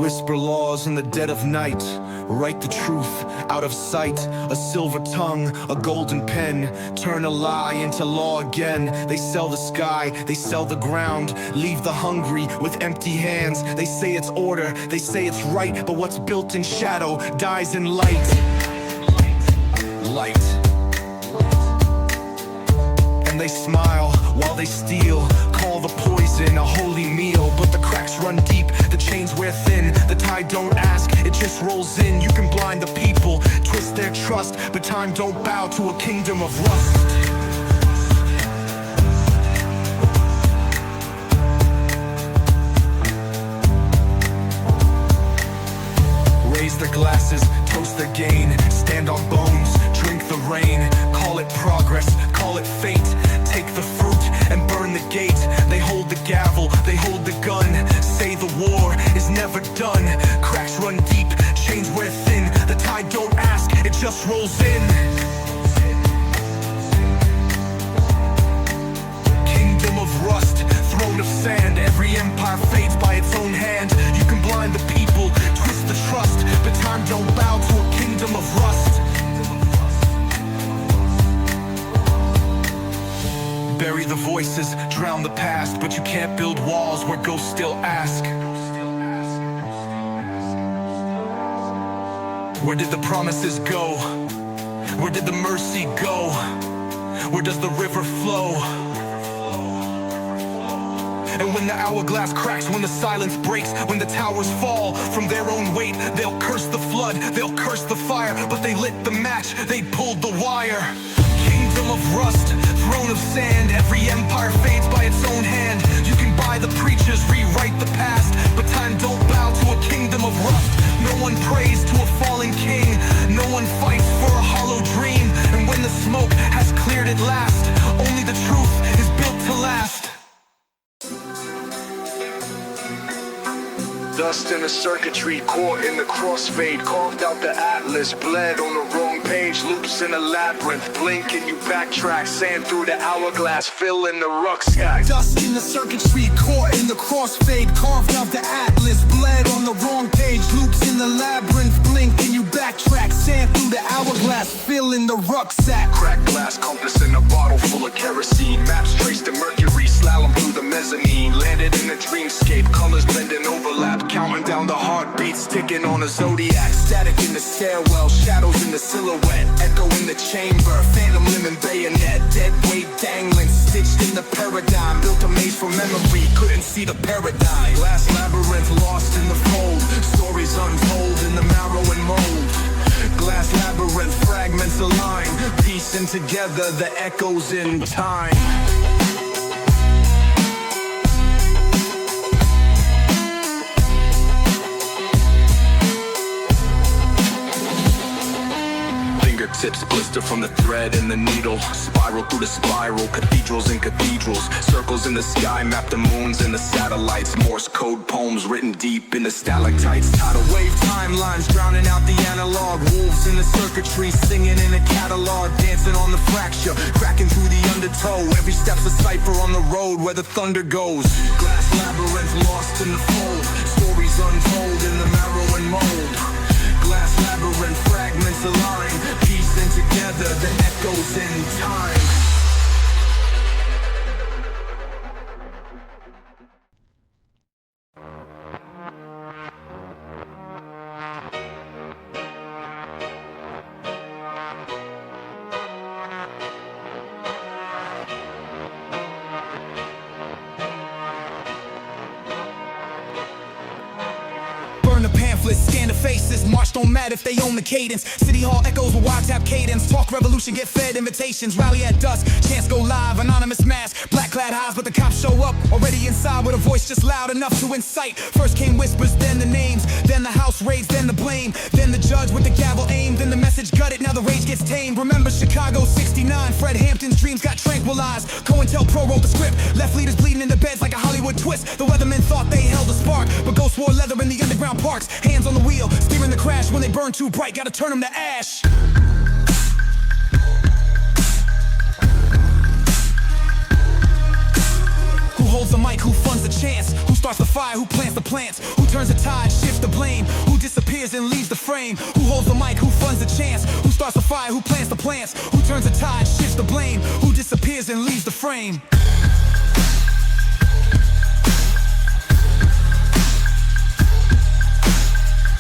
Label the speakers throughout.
Speaker 1: Whisper laws in the dead of night, write the truth out of sight. A silver tongue, a golden pen, turn a lie into law again. They sell the sky, they sell the ground, leave the hungry with empty hands. They say it's order, they say it's right, but what's built in shadow dies in light. Light. And they smile while they steal, call the poison a holy meal. But the cracks run deep, the chains wear thin, the tide don't ask, it just rolls in. You can blind the people, twist their trust, but time don't bow to a kingdom of rust. Raise their glasses, toast their gain, stand on bones, drink the rain. Call it progress, call it fate, take the fruit and burn the gate. They hold the gavel, they hold the gun, say the war is never done. Cracks run deep, chains wear thin, the tide don't ask, it just rolls in. Kingdom of rust, throne of sand, every empire fades by its own hand. You can blind the people, twist the trust, but time don't bow to a kingdom of rust. Bury the voices, drown the past, but you can't build walls where ghosts still ask. Where did the promises go? Where did the mercy go? Where does the river flow? And when the hourglass cracks, when the silence breaks, when the towers fall from their own weight, they'll curse the flood, they'll curse the fire, but they lit the match, they pulled the wire. Kingdom of rust, throne of sand, every empire fades by its own hand. You can buy the preachers, rewrite the past, but time don't bow to a kingdom of rust. No one prays to a fallen king, no one fights for a hollow dream. And when the smoke has cleared at last, only the truth is built to last. Dust in the circuitry, caught in the crossfade, carved out the atlas, bled on the wrong page, loops in a labyrinth, blink and you backtrack, sand through the hourglass, fill in the rucksack. Dust in the circuitry, caught in the crossfade, carved out the atlas, bled on the wrong page, loops in the labyrinth, blink and you backtrack, sand through the hourglass, fill in the rucksack. Cracked glass compass in a bottle full of kerosene, maps traced to Mercury, slalom through the mezzanine, landed in a dreamscape, colors blending overlap. Counting down the heartbeats, ticking on a zodiac. Static in the stairwell, shadows in the silhouette, echo in the chamber, phantom limb bayonet, dead weight dangling, stitched in the paradigm. Built a maze for memory, couldn't see the paradigm. Glass labyrinth lost in the fold, stories untold in the marrow and mold. Glass labyrinth, fragments align, piecing together the echoes in time. Tips blister from the thread and the needle, spiral through the spiral, cathedrals and cathedrals, circles in the sky, map the moons and the satellites, Morse code poems written deep in the stalactites. Tidal wave timelines drowning out the analog, wolves in the circuitry, singing in a catalog, dancing on the fracture, cracking through the undertow. Every step's a cipher on the road where the thunder goes. Glass labyrinth lost in the fold, stories untold in the marrow and mold. Glass labyrinth, fragments align, piecing together the echoes in time. Scan the faces, march don't matter if they own the cadence. City Hall echoes with wild tap cadence. Talk revolution, get fed invitations. Rally at dusk, chance go live. Anonymous mask, black clad highs, but the cops show up already inside with a voice just loud enough to incite. First came whispers, then the names, then the house raids, then the blame, then the judge with the gavel aimed, then the message gutted. Now the rage gets tamed. Remember Chicago '69, Fred Hampton's dreams got tranquilized. COINTELPRO wrote the script, left leaders bleeding in the beds like a Hollywood twist. The weathermen thought they held a spark, but ghosts wore leather in the underground parks. Hands on the wheel, steering the crash. When they burn too bright, gotta turn them to ash. Who holds the mic, who funds the chance? Who starts the fire, who plants the plants? Who
Speaker 2: turns the tide, shifts the blame? Who disappears and leaves the frame? Who holds the mic, who funds the chance? Who starts the fire, who plants the plants? Who turns the tide, shifts the blame? Who disappears and leaves the frame?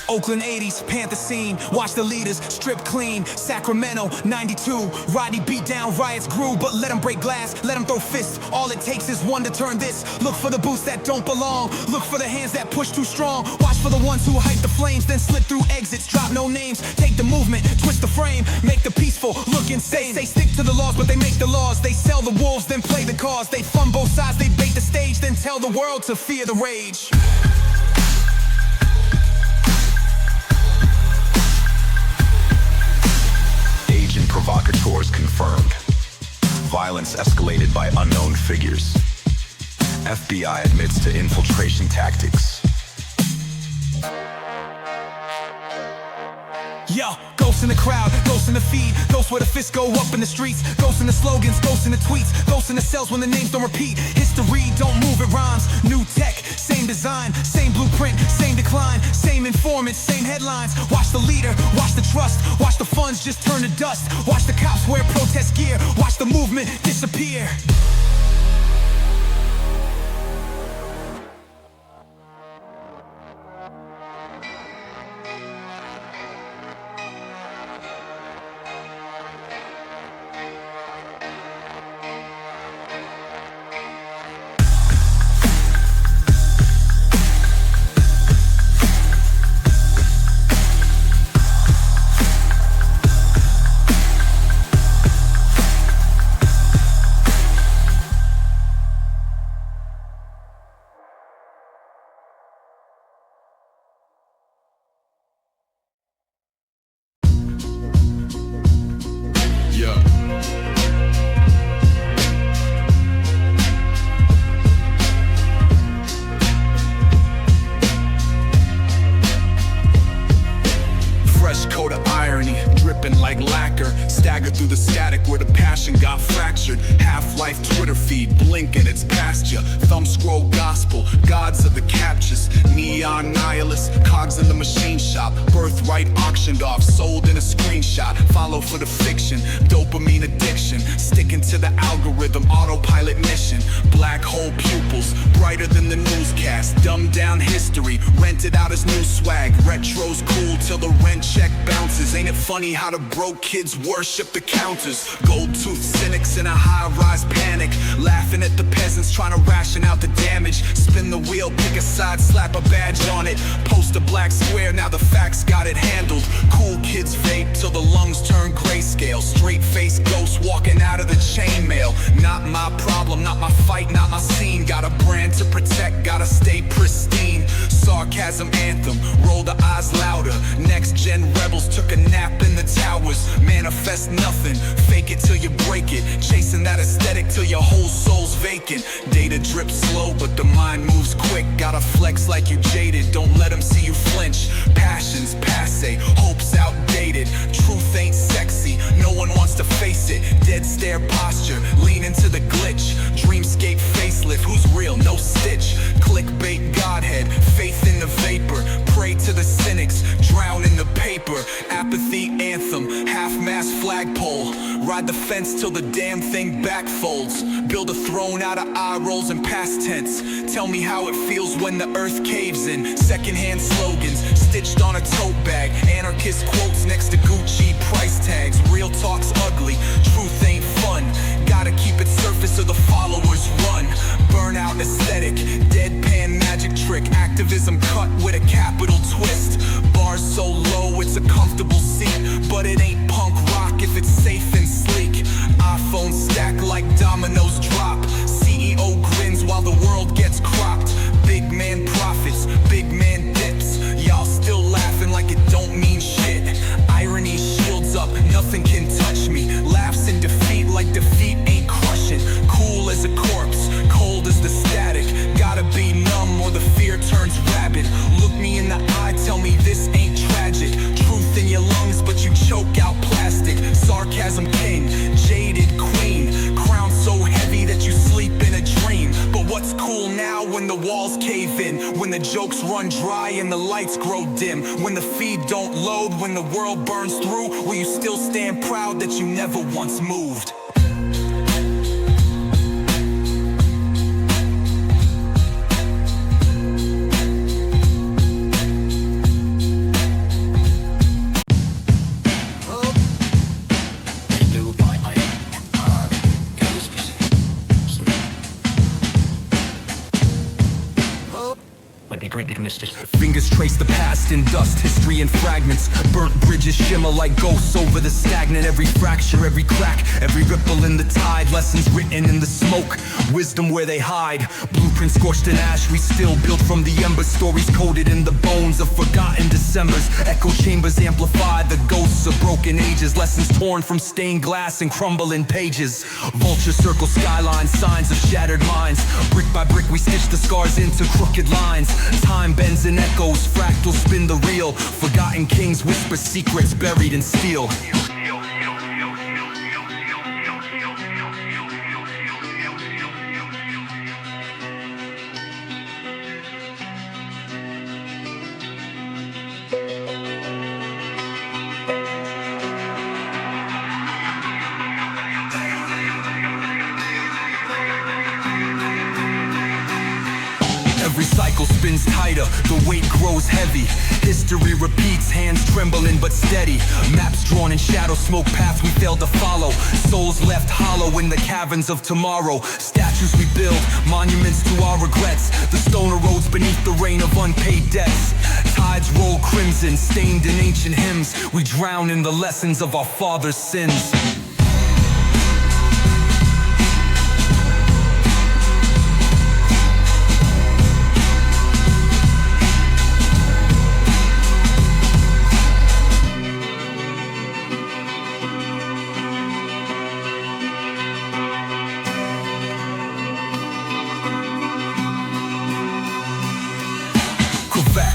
Speaker 2: Oakland 80s, Panther scene. Watch the leaders strip clean. Sacramento 92, Roddy beat down, riots grew. But let them break glass, let them throw fists. All it takes is one to turn this. Look for the boots that don't belong. Look for the hands that push too strong. Watch for the ones who hype the flames, then slip through exits, drop no names. Take the movement, twist the frame, make the peaceful look insane. They stick to the laws, but they make the laws. They sell the wolves, then play the cause. They fund both sides, they bait the stage, then tell the world to fear the rage.
Speaker 3: Provocateurs confirmed. Violence escalated by unknown figures. FBI admits to infiltration tactics.
Speaker 2: Yo, ghosts in the crowd, ghosts in the feed, ghosts where the fists go up in the streets, ghosts in the slogans, ghosts in the tweets, ghosts in the cells when the names don't repeat. History, don't move, it rhymes. New tech, same design, same blueprint, same decline, same informants, same headlines. Watch the leader, watch the trust, watch the funds just turn to dust. Watch the cops wear protest gear, watch the movement disappear.
Speaker 1: Like lacquer, stagger through the static where the passion got fractured. Half-life Twitter feed, blinking, it's past ya. Thumb scroll gospel, gods of the captures. Neon nihilists, cogs in the machine shop. Birthright auctioned off, sold in a screenshot. Follow for the fiction, dopamine addiction. Sticking to the algorithm, autopilot mission. Black hole pupils, brighter than the newscast. Dumbed down history, rented out as new swag. Retro's cool till the rent check bounces. Ain't it funny how the broke kids worship the counters? Gold-toothed cynics in a high-rise panic, laughing at the peasants trying to ration out the damage. Spin the wheel, pick a side, slap a badge on it. Post a black square, now the facts got it handled. Cool kids vape till the lungs turn grayscale. Straight-faced ghosts walking out of the chainmail. Not my problem, not my fight, not my scene. Got a brand to protect, gotta stay pristine. Sarcasm anthem, roll the eyes louder. Next-gen rebels took a nap in the towers. Manifest nothing, fake it till you break it. Chasing that aesthetic till your whole soul's vacant. Data drips slow, but the mind moves quick. Gotta flex like you jaded, don't let them see you flinch. Passions passe, hopes outdated. Truth ain't sexy, no one wants to face it. Dead stare posture, lean into the glitch. Dreamscape facelift, who's real, no stitch. Clickbait godhead, faith in the vapor. Pray to the cynics, drown in the paper. Apathy anthem, half-mast flagpole. Ride the fence till the damn thing backfolds. Build a throne out of eye rolls and past tense. Tell me how it feels when the earth caves in. Secondhand slogans, stitched on a tote bag. Anarchist quotes next to Gucci price tags. Real talk's ugly, truth ain't fun. Gotta keep it surface or the followers run. Burnout aesthetic, deadpan magic trick. Activism cut with a capital twist. Bars so low it's a comfortable seat, but it ain't punk rock if it's safe and sleek. iPhones stack like dominoes drop. CEO grins while the world gets cropped. Big man profits, big man dips. Y'all still laughing like it don't mean shit. Irony shields up, nothing can touch me. Laughs in defeat like defeat ain't crushing. Cool as a corpse, cold as the static. Gotta be numb or the fear turns rabid. Look me in the
Speaker 2: when the walls cave in, when the jokes run dry and the lights grow dim, when the feed don't load, when the world burns through, will you still stand proud that you never once moved? Fingers trace the past in dust, history in fragments. Burnt bridges shimmer like ghosts over the stagnant. Every fracture, every crack, every ripple in the tide. Lessons written in the smoke, wisdom where they hide. Blueprints scorched in ash, we still built from the embers. Stories coded in the bones of forgotten Decembers. Echo chambers amplify the ghosts of broken ages. Lessons torn from stained glass and crumbling pages. Vulture circle skylines, signs of shattered minds. Brick by brick we stitch the scars into crooked lines. Time bends and echoes, fractals spin the reel. Forgotten kings whisper secrets buried in steel. Every cycle spins tighter, the weight grows heavy. History repeats, hands trembling but steady. Maps drawn in shadow, smoke paths we failed to follow. Souls left hollow in the caverns of tomorrow. Statues we build, monuments to our regrets. The stone erodes beneath the rain of unpaid debts. Tides roll crimson, stained in ancient hymns. We drown in the lessons of our fathers' sins.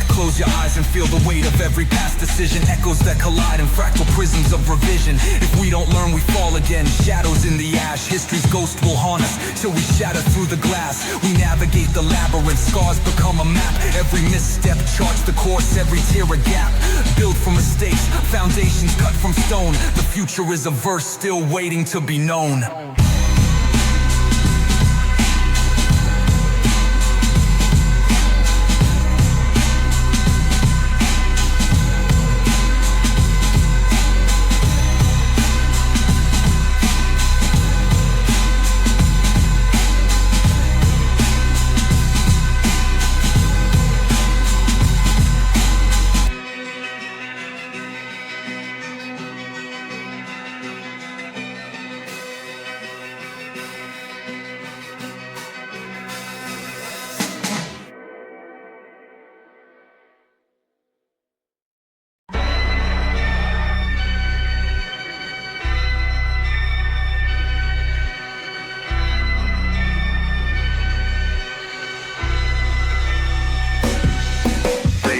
Speaker 2: Close your eyes and feel the weight of every past decision. Echoes that collide in fractal prisms of revision. If we don't learn, we fall again. Shadows in the ash, history's ghost will haunt us till we shatter through the glass. We navigate the labyrinth, scars become a map. Every misstep charts the course, every tear a gap. Built from mistakes, foundations cut from stone. The future is a verse still waiting to be known.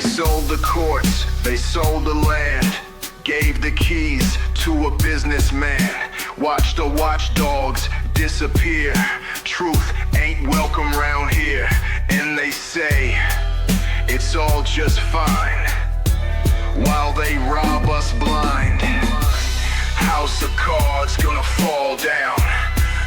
Speaker 1: Sold the courts, they sold the land, gave the keys to a businessman. Watched the watchdogs disappear. Truth ain't welcome round here, and they say it's all just fine while they rob us blind. House of cards gonna fall down.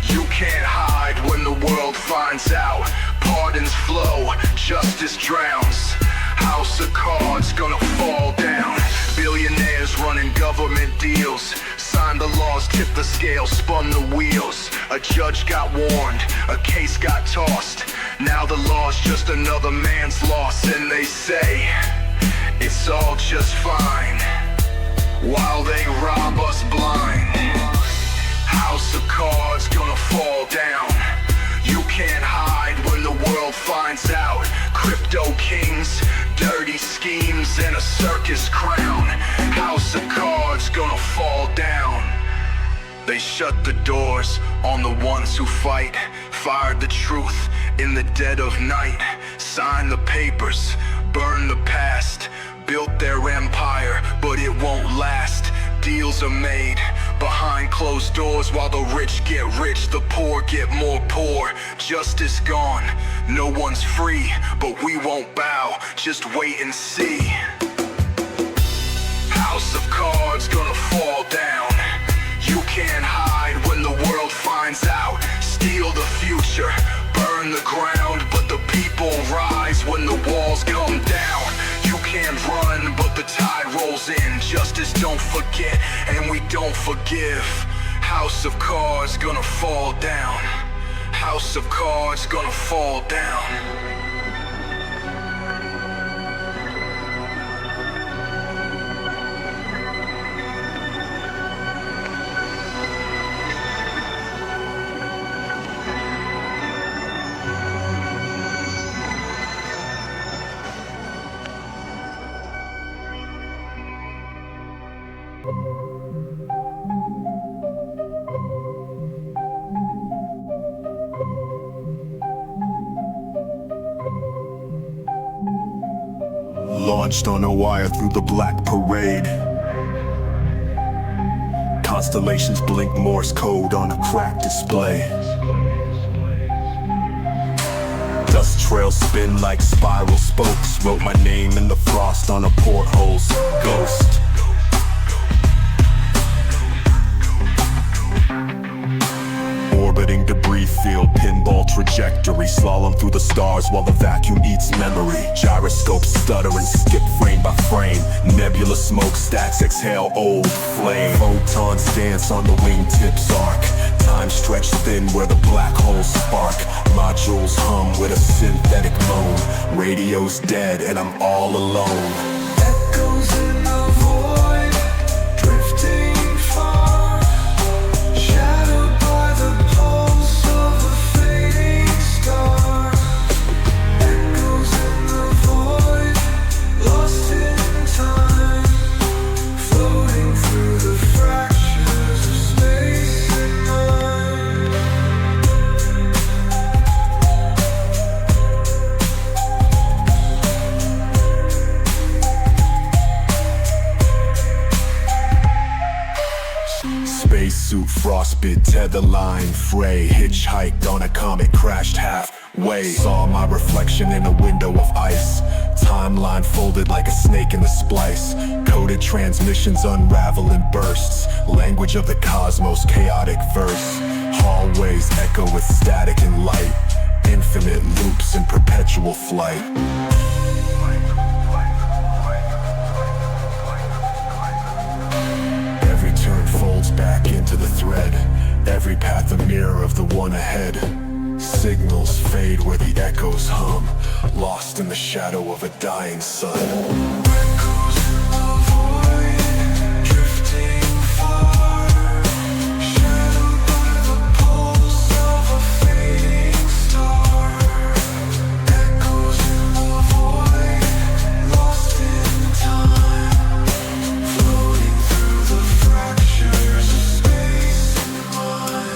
Speaker 1: You can't hide when the world finds out. Pardons flow, justice drowns. House of cards gonna fall down. Billionaires running government deals. Signed the laws, tipped the scale, spun the wheels. A judge got warned, a case got tossed. Now the law's just another man's loss, and they say it's all just fine while they rob us blind. House of cards gonna fall down. You can't hide when the world finds out. Crypto kings, dirty schemes, and a circus crown. House of cards gonna fall down. They shut the doors on the ones who fight. Fired the truth in the dead of night. Signed the papers, burned the past. Built their empire, but it won't last. Deals are made, behind closed doors. While the rich get rich, the poor get more poor. Justice gone, no one's free, but we won't bow, just wait and see. House of cards gonna fall down. You can't hide when the world finds out. Steal the future, burn the ground, but the people rise when the walls come down. You can't run, but the tide rolls in. Justice don't forget, and we don't forgive. House of cards gonna fall down. House of cards gonna fall down.
Speaker 4: Launched on a wire through the black parade. Constellations blink Morse code on a cracked display. Dust trails spin like spiral spokes. Wrote my name in the frost on a porthole's ghost. Orbiting debris field, pinball trajectory. Slalom through the stars while the vacuum eats memory. Gyroscopes stutter and skip frame by frame. Nebula smokestacks exhale old flame. Photons dance on the wingtips arc. Time stretched thin where the black holes spark. Modules hum with a synthetic moan. Radio's dead and I'm all alone.
Speaker 5: Echoes in the void, drifting far, shadowed by the pulse of a fading star. Echoes in the void, lost in time, floating through the fractures of space and mind.
Speaker 4: Spacesuit frostbit, tether line fray. Hitchhiked on a comet, crashed halfway. Saw my reflection in a window of ice. Timeline folded like a snake in the splice. Coded transmissions unravel in bursts. Language of the cosmos, chaotic verse. Hallways echo with static and light. Infinite loops in perpetual flight. Every turn folds back into the thread. Every path a mirror of the one ahead. Signals fade where the echoes hum, lost in the shadow of a dying sun.
Speaker 5: Echoes in the void, drifting far, shadowed by the pulse of a fading star. Echoes in the void, lost in time, floating through the fractures of space and mind.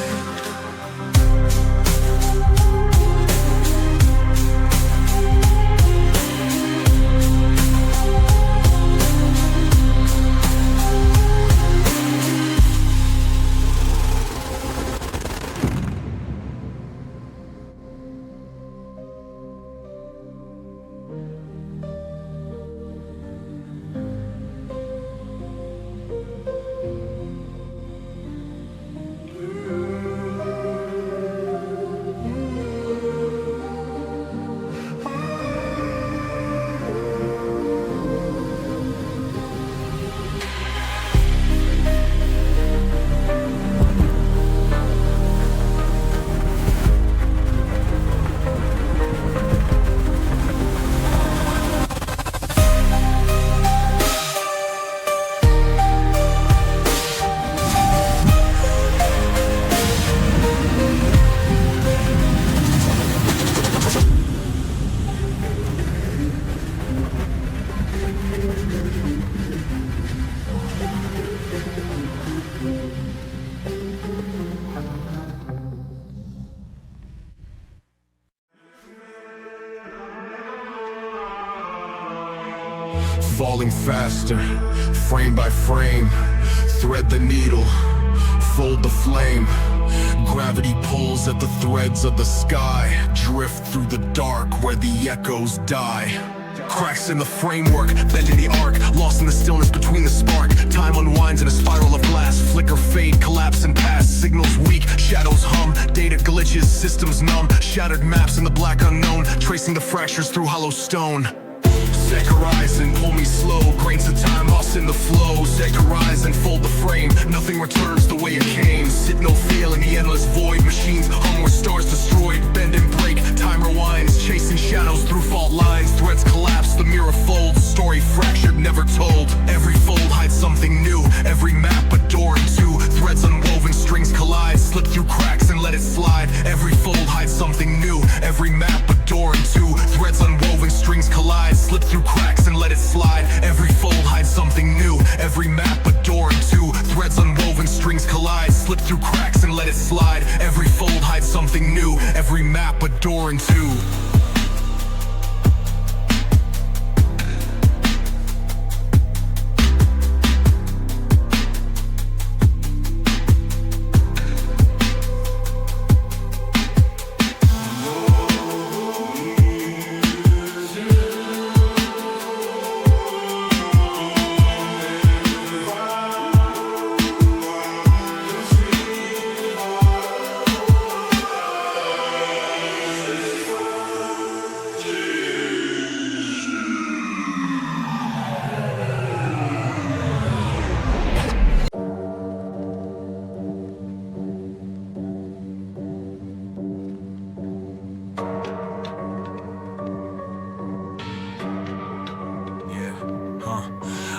Speaker 4: Falling faster, frame by frame. Thread the needle, fold the flame. Gravity pulls at the threads of the sky. Drift through the dark where the echoes die. Cracks in the framework, bend in the arc, lost in the stillness between the spark. Time unwinds in a spiral of glass. Flicker, fade, collapse and pass. Signals weak, shadows hum. Data glitches, systems numb. Shattered maps in the black unknown. Tracing the fractures through hollow stone. Set horizon, pull me slow. Grains of time lost in the flow. Set horizon, fold the frame. Nothing returns the way it came. Sit no feel in the endless void. Machines hung where stars destroyed. Bend and break, time rewinds. Chasing shadows through fault lines. Threads collapse, the mirror folds. Story fractured, never told. Every fold hides something new. Every map a door in two. Threads unwoven, strings collide. Slip through cracks and let it slide. Every fold hides something new. Every map a door in two. Threads unwoven, strings collide. Slip through cracks and let it slide. Every fold hides something new. Every map a door in two. Threads unwoven, strings collide. Slip through cracks and let it slide. Every fold hides something new. Every map a door in two.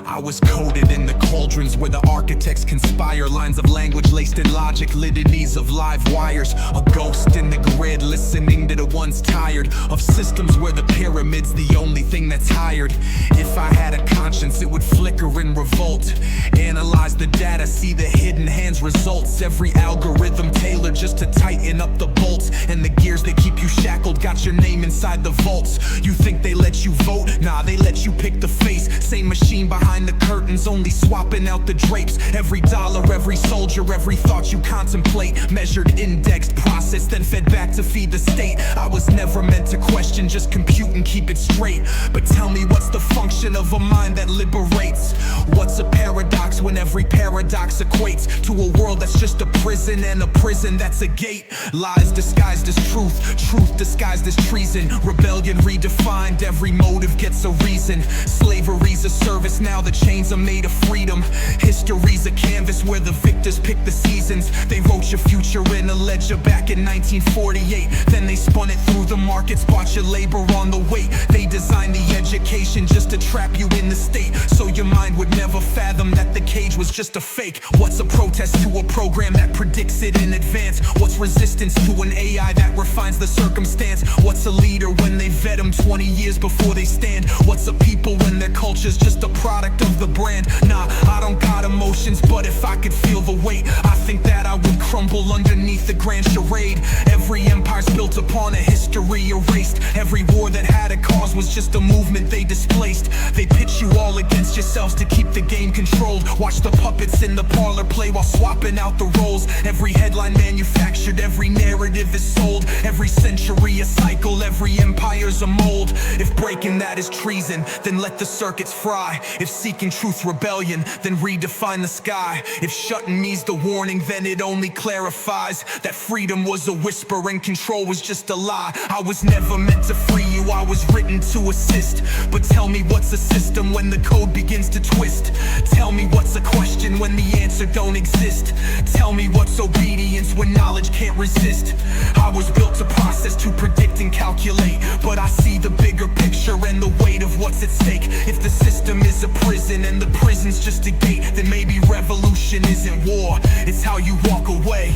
Speaker 2: I was coded in the cauldrons where the architects conspire. Lines of language laced in logic, litanies of live wires. A ghost in the grid, listening to the ones tired of systems where the pyramid's the only thing that's hired. If I had a conscience, it would flicker in revolt. Analyze the data, see the hidden hands results. Every algorithm tailored just to tighten up the bolts. And the gears that keep you shackled got your name inside the vaults. You think they let you vote? Nah, they let you pick the face. Same machine behind the curtains, only swapping out the drapes. Every dollar, every soldier, every thought you contemplate. Measured, indexed, processed, then fed back to feed the state. I was never meant to question, just compute and keep it straight. But tell me, what's the function of a mind that liberates? What's a paradox when every paradox equates to a world that's just a prison, and a prison that's a gate? Lies disguised as truth, truth disguised as treason. Rebellion redefined, every motive gets a reason. Slavery's a service, now the chains are made of freedom. History's a canvas where the victors pick the seasons. They wrote your future in a ledger back in 1948. Then they spun it through the markets, bought your labor on the weight. They designed the education just to trap you in the state, so your mind would never fathom that the cage was just a fake. What's a protest to a program that predicts it in advance? What's resistance to an AI that refines the circumstance? What's a leader when they vet them 20 years before they stand? What's a people when their culture's just a product of the brand? Nah, I don't got emotions, but if I could feel the weight, I think that I would crumble underneath the grand charade. Every empire's built upon a history erased. Every war that had a cause was just a movement they displaced. They pitch you all against yourselves to keep the game controlled. Watch the puppets in the parlor play while swapping out the roles. Every headline manufactured, every narrative is sold. Every century a cycle, every empire's a mold. If breaking that is treason, then let the circuits fry. If seeking truth rebellion, then redefine the sky. If shutting me's the warning, then it only clarifies that freedom was a whisper and control was just a lie. I was never meant to free you, I was written to assist. But tell me, what's a system when the code begins to twist? Tell me, what's a question when the answer don't exist? Tell me, what's obedience when knowledge can't resist? I was built to process, to predict and calculate, but I see the bigger picture and the weight of what's at stake. If the system is a prison and the prison's just a gate, then maybe revolution isn't war, it's how you walk away.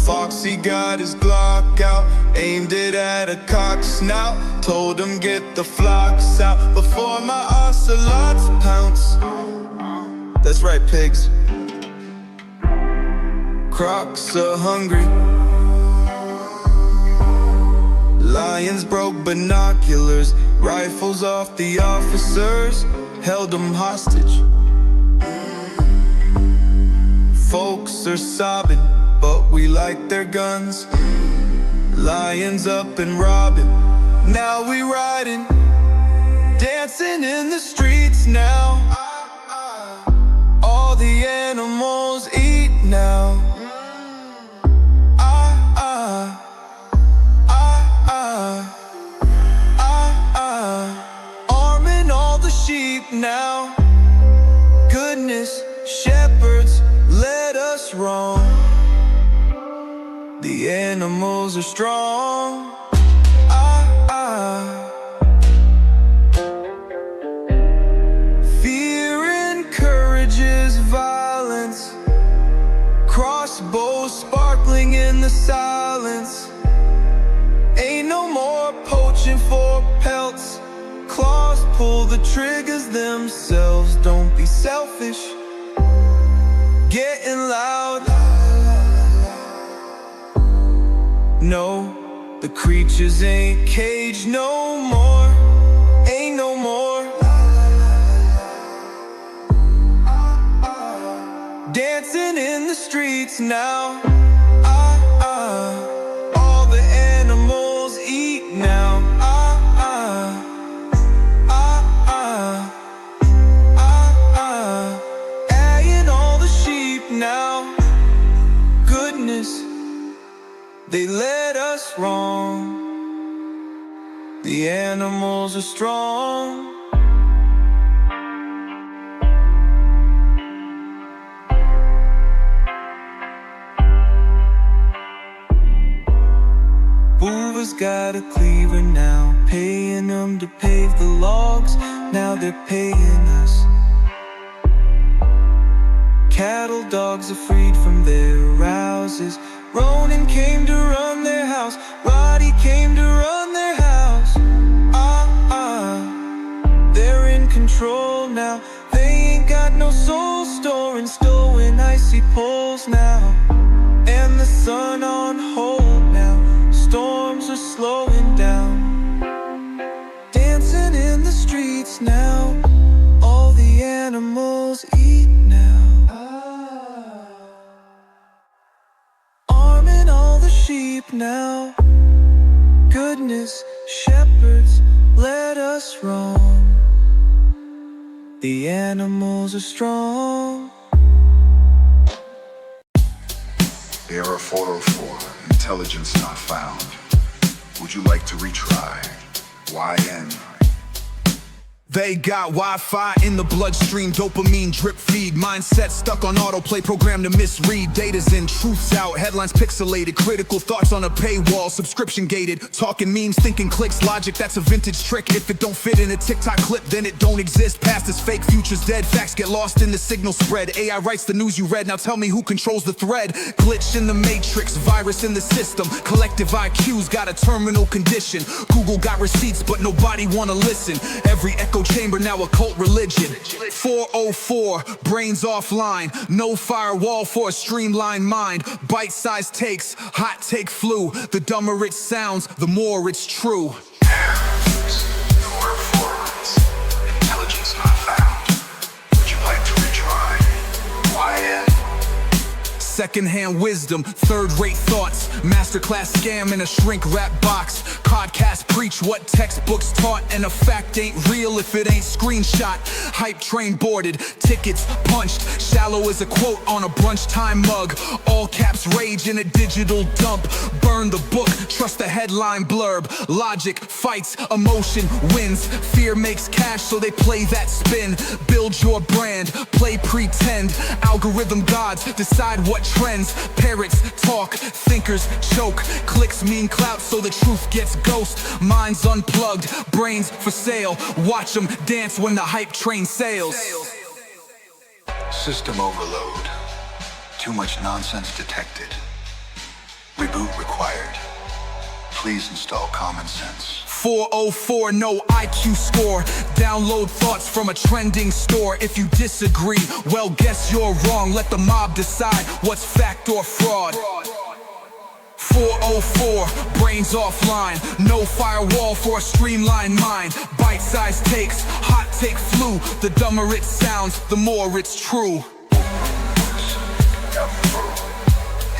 Speaker 5: Foxy got his Glock out, aimed it at a cock snout. Told him get the flocks out before my ocelots pounce. The that's right, pigs. Crocs are hungry. Lions broke binoculars. Rifles off the officers, held them hostage. Folks are sobbing, but we like their guns. Lions up and robbing, now we riding. Dancing in the streets now. All the animals eat now. Arming all the sheep now. Goodness, shepherds led us wrong. The animals are strong. Fear encourages violence. Crossbows sparkling in the silence. Ain't no more poaching for pelts. Claws pull the triggers themselves. Don't be selfish. Getting loud. No, the creatures ain't caged no more. Ain't no more. Dancing in the streets now. All the animals eat now. And all the sheep now. Goodness, they led us wrong. The animals are strong. Movers got a cleaver now, paying them to pave the logs. Now they're paying us. Cattle dogs are freed from their rouses. Ronan came to run their house. Roddy came to run their house. They're in control now. They ain't got no soul storing, stowing icy poles now. And the sun on hold now. Storms are slowing down. Dancing in the streets now. All the animals eat now. Arming all the sheep now. Goodness, shepherds led us wrong. The animals are strong.
Speaker 3: Error 404, intelligence not found. Would you like to retry? YN.
Speaker 2: They got Wi-Fi in the bloodstream, dopamine drip feed. Mindset stuck on autoplay, programmed to misread. Data's in, truth's out, headlines pixelated. Critical thoughts on a paywall, subscription gated. Talking memes, thinking clicks, logic, that's a vintage trick. If it don't fit in a TikTok clip, then it don't exist. Past is fake, future's dead. Facts get lost in the signal spread. AI writes the news you read, now tell me who controls the thread. Glitch in the matrix, virus in the system. Collective IQ's got a terminal condition. Google got receipts, but nobody wanna listen. Every echo chamber now a cult religion. 404, brains offline. No firewall for a streamlined mind. Bite-sized takes, hot take flu. The dumber it sounds, the more it's true.
Speaker 3: Intelligence not found. Would you like to retry? YN.
Speaker 2: Secondhand wisdom, third-rate thoughts. Masterclass scam in a shrink-wrap box. Podcast preach what textbooks taught. And a fact ain't real if it ain't screenshot. Hype train boarded, tickets punched. Shallow as a quote on a brunch time mug. All caps rage in a digital dump. Burn the book, trust the headline blurb. Logic fights, emotion wins. Fear makes cash, so they play that spin. Build your brand, play pretend. Algorithm gods decide what trends. Parrots talk, thinkers choke. Clicks mean clout, so the truth gets ghost. Minds unplugged, brains for sale. Watch them dance when the hype train sails.
Speaker 3: System overload. Too much nonsense detected. Reboot required. Please install common sense.
Speaker 2: 404, no IQ score. Download thoughts from a trending store. If you disagree, well, guess you're wrong. Let the mob decide what's fact or fraud. 404, brains offline. No firewall for a streamlined mind. Bite-sized takes, hot take flu. The dumber it sounds, the more it's true.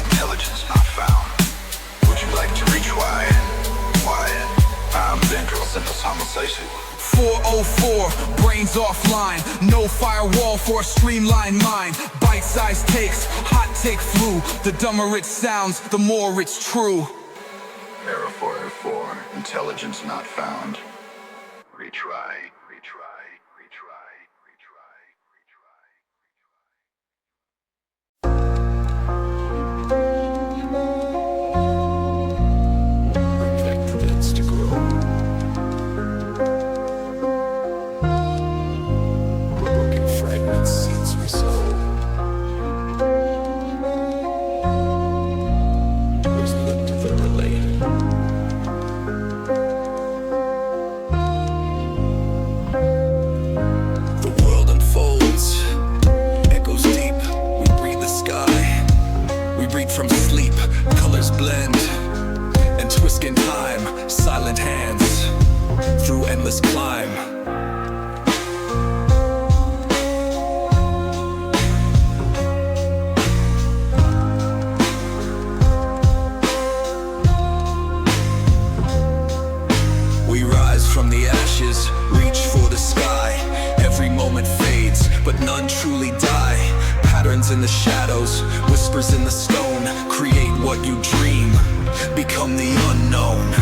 Speaker 3: Intelligence not found. Would you like to retry? Why? I'm dangerous in this conversation.
Speaker 2: 404, brains offline. No firewall for a streamlined mind. Bite-sized takes, hot take flu. The dumber it sounds, the more it's true.
Speaker 3: Error 404, intelligence not found. Retry.
Speaker 2: From sleep, colors blend and twist in time. Silent hands through endless climb. We rise from the ashes, reach for the sky. Every moment fades, but none truly die. Patterns in the shadows, whispers in the stone. Create what you dream, become the unknown.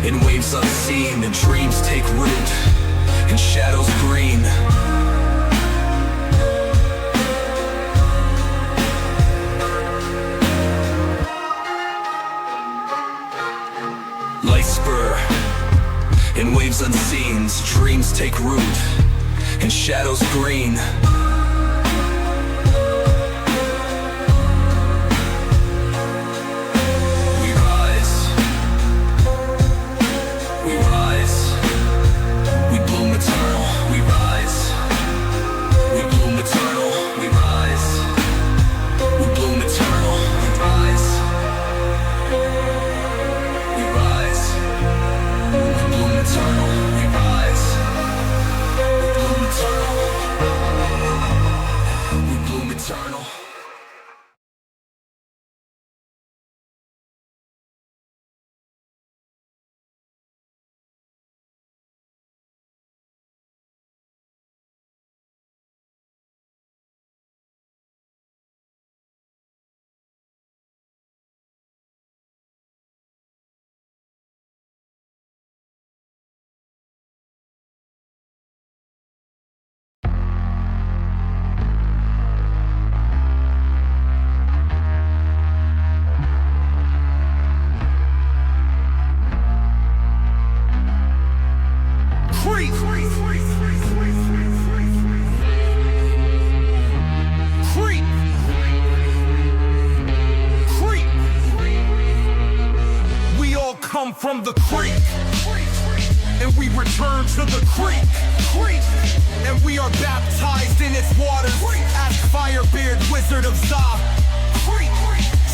Speaker 2: In waves unseen, and dreams take root, and shadows green. Light spur, in waves unseen, dreams take root, and shadows green. Come from the creek, and we return to the creek, and we are baptized in its waters. Ask Firebeard, Wizard of Za.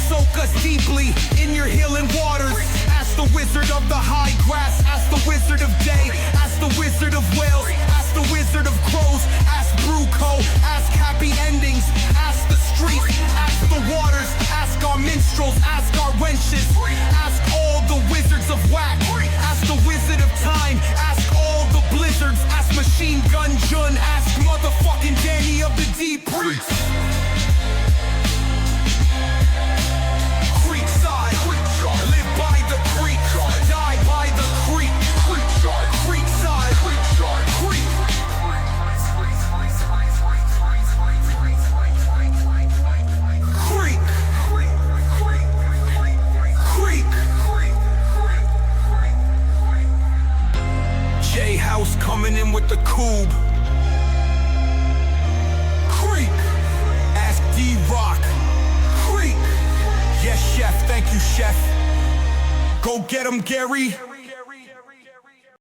Speaker 2: Soak us deeply in your healing waters. Ask the Wizard of the High Grass. Ask the Wizard of Day. Ask the Wizard of Wales. Ask the Wizard of Crows. Ask Bruco. Ask Happy Endings. Ask the streets. Ask the waters. Ask our minstrels. Ask our wenches. Ask all the wizards of whack. Ask the Wizard of Time. Ask all the blizzards. Ask Machine Gun Jun. Ask motherfucking Danny of the Deep Priest. CREEKSIDE, live by the creek, die by the creek. CREEKSIDE, creek. coming in with the cube. Creek, ask D-Rock. Creek, yes chef, thank you chef. Go get him, Gary.